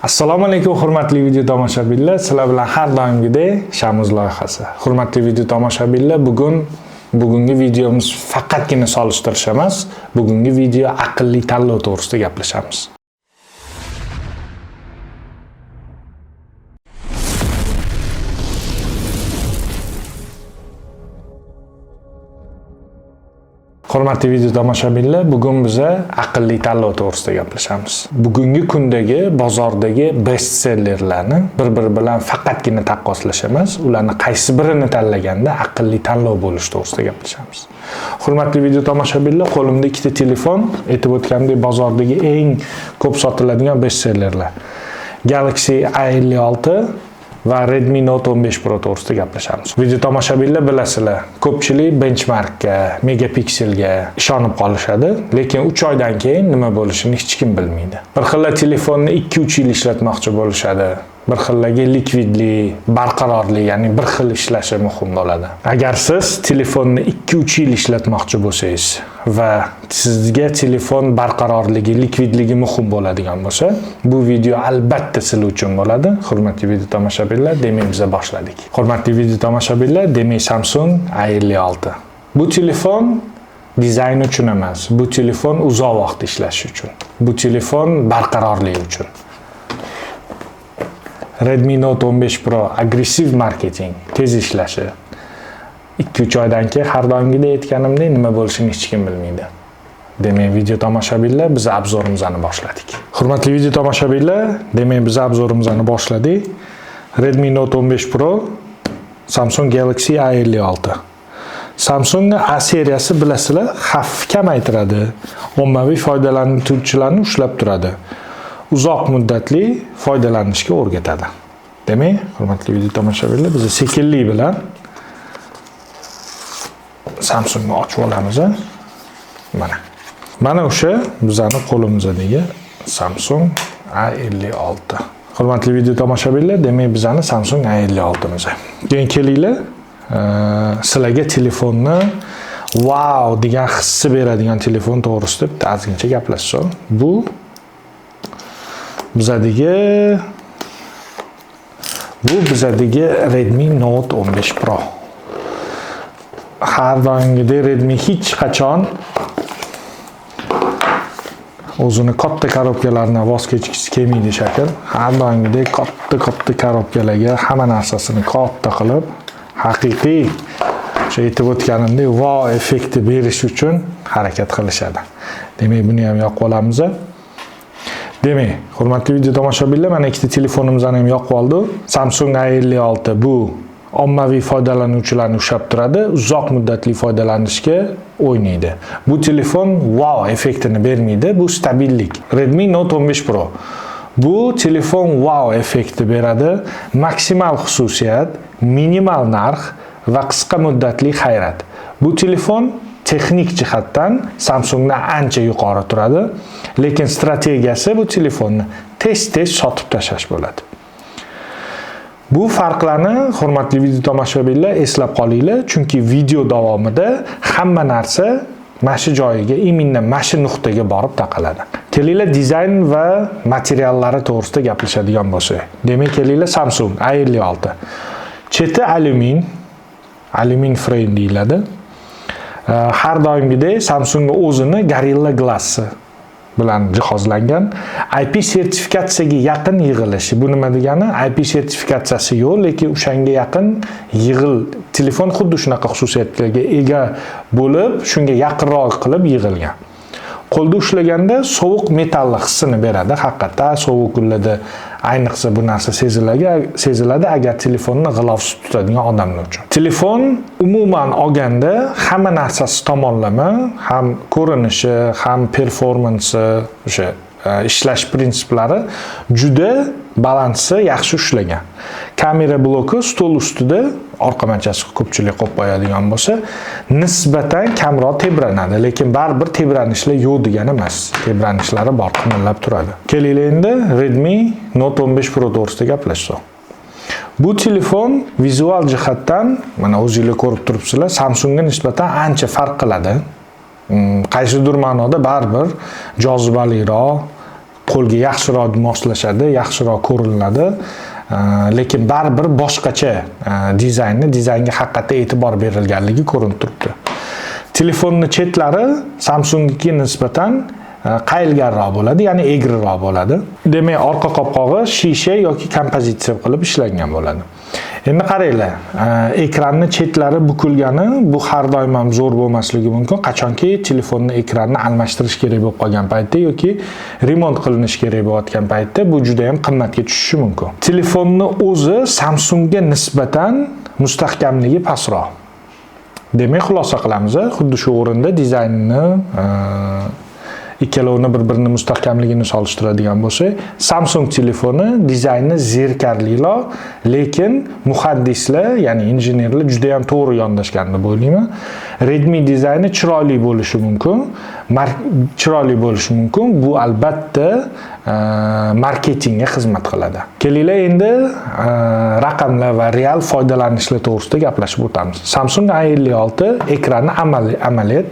Assalomu alaykum hurmatli video tomoshabinlar. Sizlar bilan har doimgidek Shamuz loyihasi. Hurmatli video tomoshabinlar, bugungi videomiz faqatgina solishtirish emas, bugungi video aqlli tanlov to'g'risida gaplashamiz. Hurmatli video tomoshabinlar, bugun biz aqlli tanlov to'g'risida gaplashamiz. Bugungi kundagi bozordagi bestsellerlarni bir-biri bilan faqatgina taqqoslash emas, ularni qaysi birini tanlaganda aqlli tanlov bo'lishi to'g'risida gaplashamiz. Hurmatli video tomoshabinlar, qo'limda ikkita telefon, aytib o'tgandek bozordagi eng ko'p sotiladigan bestsellerlar. Galaxy A56 va Redmi Note 15 Pro to'g'risida gaplashamiz. Video tomoshabinlar bilasizlar, ko'pchilik benchmarkga, megapikselga ishonib qolishadi, lekin 3 oydan keyin nima bo'lishini hech kim bilmaydi. Bir xillar telefonni 2-3 yil ishlatmoqchi bo'lishadi. Bir xillarga likvidli, barqarorlik, ya'ni bir xil ishlashi muhim bo'ladi. Agar siz telefonni 2-3 yil ishlatmoqchi bo'lsangiz va sizga telefon barqarorligi, likvidligi muhim bo'ladigan bo'lsa, bu video albatta sizlar uchun bo'ladi. Hurmatli video tomoshabinlar, demak biz boshladik. Hurmatli video tomoshabinlar, demak Samsung A56. Bu telefon dizayn uchun emas, bu telefon uzoq vaqt ishlashi uchun. Bu telefon barqarorligi uchun. Redmi Note 15 Pro agressiv marketing, tez ishlashi. 2-3 oydan keyin har doimgidek aytganimdek nima bo'lishini hech kim bilmaydi. Demak, video tomoshabinlar, biz obzorimizni boshladik. Hurmatli video tomoshabinlar, demak biz obzorimizni boshladik. Redmi Note 15 Pro, Samsung Galaxy A56. Samsung A seriyasi bilasizlar, xavf kamaytiradi, ommaviy foydalanuvchilarni ushlab turadi. Uzoq muddatli foydalanishga o'rgatadi. Demak, hurmatli video tomoshabinlar, biz sekinlik bilan Samsungni ochib olamiz. Mana o'sha bizning qo'limizdagi Samsung A56. Hurmatli video tomoshabinlar, demak bizning Samsung A56miz. Keyin kelinglar, sizlarga telefonni wow degan hissi beradigan telefon to'g'risida bitta ozgincha gaplashsam. Bu bizadagi Redmi Note 15 Pro. Har doimgidek Redmi hech qachon o'zini katta korobkalardan voz kechgisi kelmaydi shakl. Har doimgidek katta korobkalarga hamma narsasini katta qilib, haqiqiy o'sha aytib o'tganimdek wow effekti berish uchun harakat qilishadi. Demak, buni ham yoqib olamiz. Demak, hurmatli video tomoshabinlar, mana ikkita telefonimizni ham yoqib oldi. Samsung A56 bu ommaviy foydalanuvchilarni ushlab turadi, uzoq muddatli foydalanishga o'ynaydi. Bu telefon wow effektini bermaydi, bu stabillik. Redmi Note 15 Pro. Bu telefon wow effekti beradi, maksimal xususiyat, minimal narx va qisqa muddatli hayrat. Bu telefon texnik jihatdan Samsungdan ancha yuqori turadi, lekin strategiyasi bu telefonni tez-tez sotib tashlash bo'ladi. Bu farqlarni hurmatli video tomoshabinlar eslab qolinglar, chunki video davomida hamma narsa mana shu joyiga, imindan mana shu nuqtaga borib taqaladi. Kelinglar dizayn va materiallari to'g'risida gaplashadigan bo'lsak. Demak, kelinglar Samsung A56. Cheti alyumin frame deyiladi. Har doimgidek Samsung o'zini Gorilla Glass bilan jihozlangan. IP sertifikatsiyaga yaqin yig'ilishi. Bu nima degani? IP sertifikatsiyasi yo'q, lekin o'shanga yaqin telefon xuddi shunaqa xususiyatlarga ega bo'lib, shunga yaqinroq qilib yig'ilgan. Qo'lda ushlaganda sovuq metalli hissini beradi. Haqiqatda sovuq kunlarda ayniqsa bu narsa seziladi agar telefonni g'ilovsiz tutadigan odamlar uchun. Telefon umuman olganda hamma narsasi tomonlama, ham ko'rinishi, ham performansi, o'sha ishlash prinsiplari juda balansi yaxshi ushlagan. Kamera bloki stol ustida, orqa manchasi ko'pchilik qo'yib qo'yadigan bo'lsa, nisbatan kamroq tebranadi, lekin baribir tebranishlar yo'q degani emas. Tebranishlari bor, qimillab turadi. Kelinglar endi Redmi Note 15 Pro to'g'risida gaplashsak. Bu telefon vizual jihatdan, mana o'zingizlar ko'rib turibsizlar, Samsungga nisbatan ancha farq qiladi. Qaysidir ma'noda baribir jozibaliroq, qo'lga yaxshiroq moslashadi, yaxshiroq ko'rinadi. Lekin baribir boshqacha dizaynga haqiqatda e'tibor berilganligi ko'rinib turibdi. Telefonning chetlari Samsungga nisbatan qayilganroq bo'ladi, ya'ni egriroq bo'ladi. Demak, orqa qopqog'i shisha yoki kompozitsiya qilib ishlangan bo'ladi. Endi qaranglar, ekranning chetlari bukilgani bu har doim ham zo'r bo'lmasligi mumkin. Qachonki telefonning ekranini almashtirish kerak bo'lib qolgan paytda yoki remont qilinishi kerak bo'layotgan paytda bu juda ham qimmatga tushishi mumkin. Telefonning o'zi Samsungga nisbatan mustahkamligi pastroq. Demak, xulosa qilamiz, xuddi shu o'rinda dizaynini ikkalovini bir-birini mustahkamligini solishtiradigan bo'lsak, Samsung telefoni dizayni zerikarliroq, lekin muhandislar, ya'ni injenerlar juda ham to'g'ri yondashgan deb o'ylayman. Redmi dizayni chiroyli bo'lishi mumkin. Bu albatta marketingga xizmat qiladi. Kelinglar endi raqamlar va real foydalanishlar to'g'risida gaplashib o'tamiz. Samsung A56 ekrani AMOLED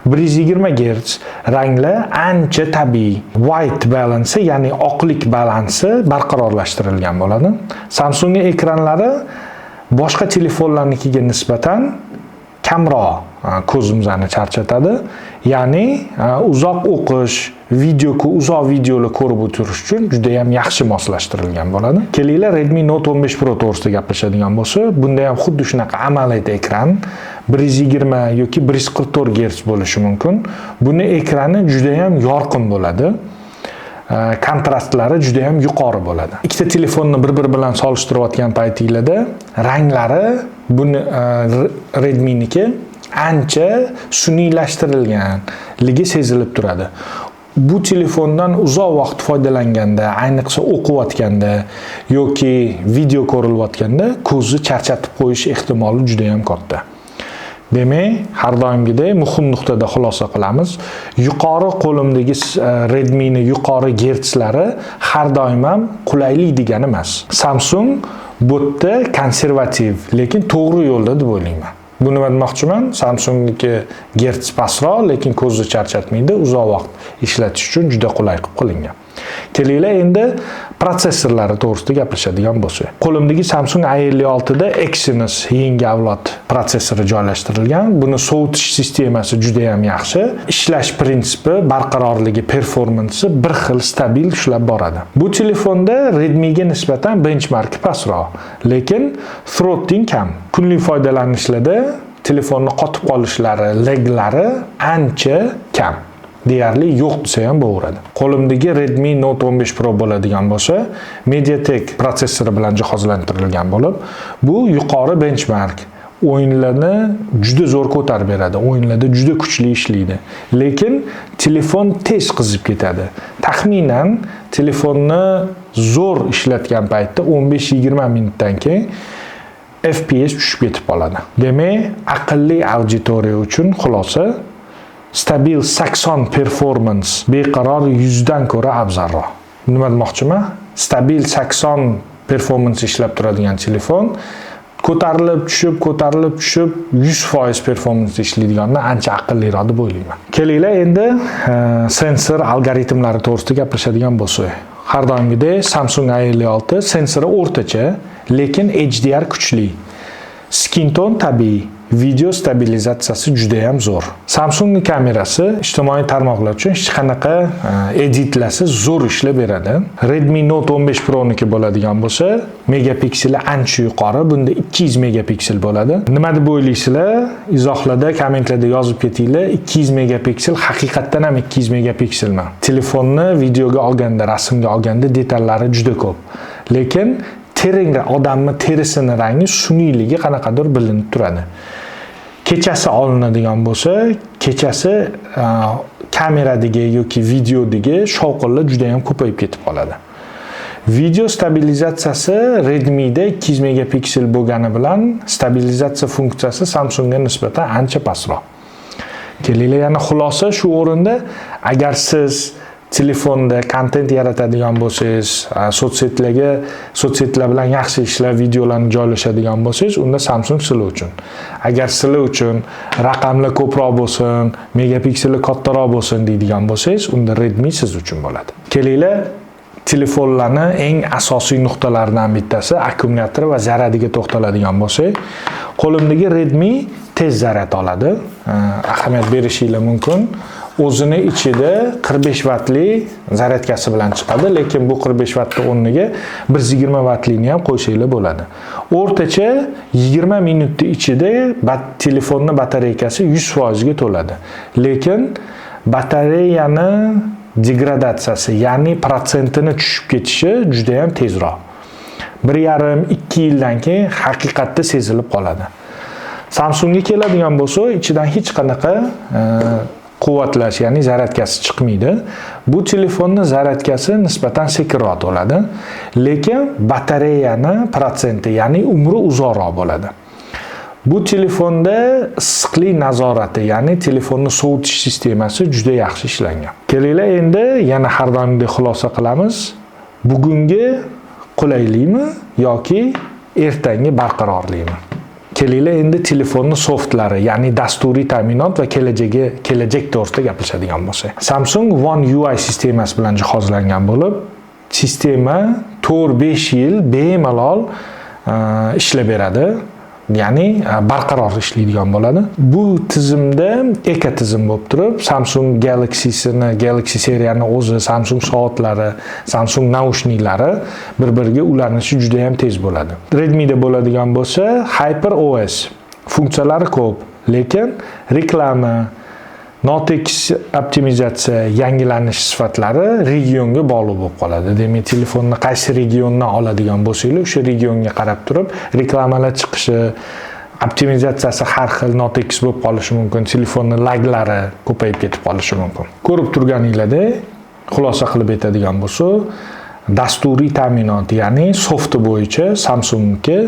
120 Hz, ranglar ancha tabiiy. White balance, ya'ni oqlik balansi barqarorlashtirilgan bo'ladi. Samsung ekranlari boshqa telefonlarnikiga nisbatan kamroq ko'zimizni charchatadi. Ya'ni uzoq o'qish, uzoq videolar ko'rib o'tirish uchun juda ham yaxshi moslashtirilgan bo'ladi. Kelinglar Redmi Note 15 Pro to'g'risida gaplashadigan bo'lsa, bunda ham xuddi shunaqa AMOLED ekran 120 yoki 144 Hz bo'lishi mumkin. Buni ekrani juda ham yorqin bo'ladi. Kontrastlari juda ham yuqori bo'ladi. Ikkita telefonni bir-biri bilan solishtirayotgan paytingizda ranglari buni Redmi'niki ancha suniylashtirilganligi sezilib turadi. Bu telefondan uzoq vaqt foydalanganda, ayniqsa o'qiyotganda yoki video ko'rilayotganda ko'zni charchatib qo'yish ehtimoli juda ham katta. Demak, har doimgidek muhim nuqtada xulosa qilamiz. Yuqori qo'limdagi Redmi ning yuqori gertslari har doim ham qulaylik degani emas. Samsung bu yerda konservativ, lekin to'g'ri yo'lda deb o'ylayman. Buni aytmoqchiman, Samsungniki gerts pastroq, lekin ko'zni charchatmaydi, uzoq vaqt ishlatish uchun juda qulay qilib qilingan. Kelinglar endi protsessorlari to'g'risida gaplashadigan bo'lsak. Qo'limdagi Samsung A56 da Exynos yangi avlod protsessori joylashtirilgan. Buni sovutish sistemasi juda ham yaxshi. Ishlash prinsipi, barqarorligi, performansi bir xil stabil ishlab boradi. Bu telefonda Redmi ga nisbatan benchmarki pastroq, lekin throttling kam. Kunlik foydalanishlarda telefonni qotib qolishlari, laglari ancha kam. Deyarli yo'q desa ham bo'laveradi. Qo'limdagi Redmi Note 15 Pro bo'ladigan bo'lsa, MediaTek protsessori bilan jihozlantirilgan bo'lib, bu yuqori benchmark. O'yinlarni juda zo'r ko'tarib beradi. O'yinlarda juda kuchli ishlaydi. Lekin telefon tez qizib ketadi. Taxminan telefonni zo'r ishlatgan paytda 15-20 minutdan keyin FPS tushib ketib qoladi. Demak, aqlli auditoriya uchun xulosa stabil 80 performance beqaror 100 dan ko'ra afzalroq. Nima demoqchiman? Stabil 80 performance ishlab turadigan telefon ko'tarilib tushib 100% performance ishlaydigandan ancha aqlliroq deb o'ylayman. Kelinglar endi sensor algoritmlari to'g'risida gaplashadigan bo'lsak. Har doimgidek Samsung A56 sensori o'rtacha, lekin HDR kuchli. Skin tone tabiiy. Video stabilizatsiyasi juda ham zo'r. Samsung kamerasi ijtimoiy tarmoqlar uchun hech qanaqa editlasiz zo'r ishlab beradi. Redmi Note 15 Pro niki bo'ladigan bo'lsa, megapikseli ancha yuqori. Bunda 200 megapiksel bo'ladi. Nima deb o'ylaysizlar? Izohlarda, kommentlarda yozib ketinglar. 200 megapiksel haqiqatdan ham 200 megapikselmi? Telefonni videoga olganda, rasmga olganda detallari juda ko'p. Lekin odamni terisini rangi suniyligi qanaqadir bilinib turadi. Kechasi olinadigan bo'lsa, kechasi kameradagi yoki videodagi shovqinlar juda ham ko'payib ketib qoladi. Video stabilizatsiyasi Redmi da 200 megapiksel bo'lgani bilan stabilizatsiya funksiyasi Samsungga nisbatan ancha pastroq. Kelinglar yana xulosa shu o'rinda, agar siz telefonda kontent yaratadigan bo'lsangiz, sotsiyetlar bilan yaxshi ishlar, videolarni joylashadigan bo'lsangiz, unda Samsung sizlar uchun. Agar sizlar uchun raqamlar ko'proq bo'lsin, megapikseli kattaroq bo'lsin deydigan bo'lsangiz, unda Redmi siz uchun bo'ladi. Kelinglar, telefonlarning eng asosiy nuqtalaridan bittasi akkumulyator va zaryadiga to'xtaladigan bo'lsak, qo'limdagi Redmi tez zaryad oladi. Ahamiyat berishinglar mumkin. O'zini ichida 45 vatli zaryadkasi bilan chiqadi, lekin bu 45 vatning o'rniga 120 vatlikni ham qo'yishinglar bo'ladi. O'rtacha 20 minutning ichida telefonning batareykasi 100% ga to'ladi. Lekin batareyani degradatsiyasi, ya'ni protsentini tushib ketishi juda ham tezroq. 1,5-2 yildan keyin haqiqatda sezilib qoladi. Samsungga keladigan bo'lsa, ichidan hech qanaqa quvvatlash, ya'ni zaryadkasi chiqmaydi. Bu telefonning zaryadkasi nisbatan sekinroq bo'ladi, lekin batareyani protsenti, ya'ni umri uzoqroq bo'ladi. Bu telefonda issiqlik nazorati, ya'ni telefonni sovutish sistemasi juda yaxshi ishlangan. Kelinglar endi yana har doimgidek xulosa qilamiz. Bugungi qulaylikmi yoki ertangi barqarorlikmi? Kelinglar endi telefonning softlari, ya'ni dasturiy ta'minot va kelajak to'g'risida gaplashadigan bo'lsak. Samsung One UI sistemasi bilan jihozlangan bo'lib, sistema 4-5 yil bemalol ishlab beradi. Ya'ni barqaror ishlaydigan bo'ladi. Bu tizimda ekotizim bo'lib turib, Samsung Galaxy seriyani o'zi, Samsung soatlari, Samsung naushniklari bir-biriga ulanishi juda ham tez bo'ladi. Redmi'da bo'ladigan bo'lsa, HyperOS funksiyalari ko'p, lekin reklama, notekis optimizatsiya, yangilanish sifatlari regionga bog'liq bo'lib qoladi. Demak, telefonni qaysi regiondan oladigan bo'lsangiz, o'sha regionga qarab turib, reklamalar chiqishi, optimizatsiyasi har xil notekis bo'lib qolishi mumkin, telefonning laglari ko'payib ketib qolishi mumkin. Ko'rib turganinglarda, xulosa qilib aytadigan bo'lsa, dasturiy ta'minot, ya'ni softi bo'yicha Samsungga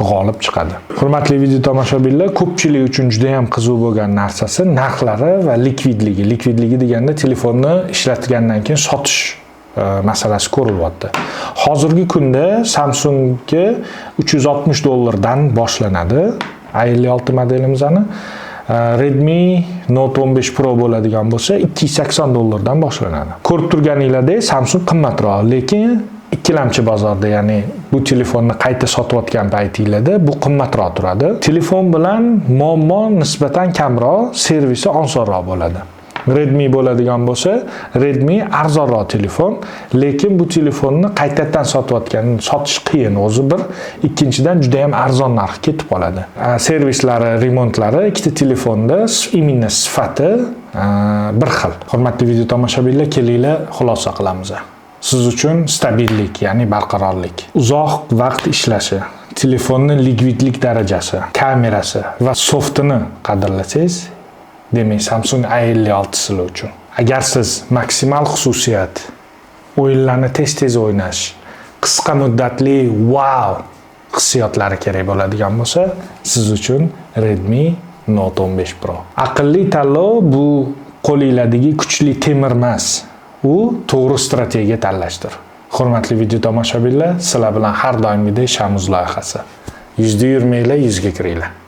g'olib chiqadi. Hurmatli video tomoshabinlar, ko'pchilik uchun juda ham qiziq bo'lgan narsasi narxlari va likvidligi. Likvidligi deganda telefonni ishlatgandan keyin sotish masalasi ko'rilyapti. Hozirgi kunda Samsungga $360 boshlanadi. A56 modelimizani. Redmi Note 15 Pro bo'ladigan bo'lsa $280 boshlanadi. Ko'rib turganinglarda Samsung qimmatroq, lekin ikkilamchi bozorda, ya'ni bu telefonni qayta sotayotgan paytingizda bu qimmatroq turadi. Telefon bilan muammo nisbatan kamroq, servisi osonroq bo'ladi. Redmi bo'ladigan bo'lsa, Redmi arzonroq telefon, lekin bu telefonni qaytadan sotish qiyin o'zi bir, ikkinchidan juda ham arzon narx ketib qoladi. Servislari, remontlari ikkita telefonda imенно sifati bir xil. Hurmatli video tomoshabinlar, kelinglar xulosa qilamiz. Siz uchun stabillik, ya'ni barqarorlik, uzoq vaqt ishlashi, telefonning likvidlik darajasi, kamerasi va softini qadrlasangiz, demak Samsung A56 sizlar uchun. Agar siz maksimal xususiyat, o'yinlarni tez-tez o'ynash, qisqa muddatli wow hissiyotlari kerak bo'ladigan bo'lsa, siz uchun Redmi Note 15 Pro. Aqlli tanlov bu qo'linglardagi kuchli temir emas. U to'g'ri strategiya tanlashdir. Hurmatli video tomoshabinlar, sizlar bilan har doimgidek Shamuz loyihasi. Yuzda yurmanglar, yuzga kiringlar.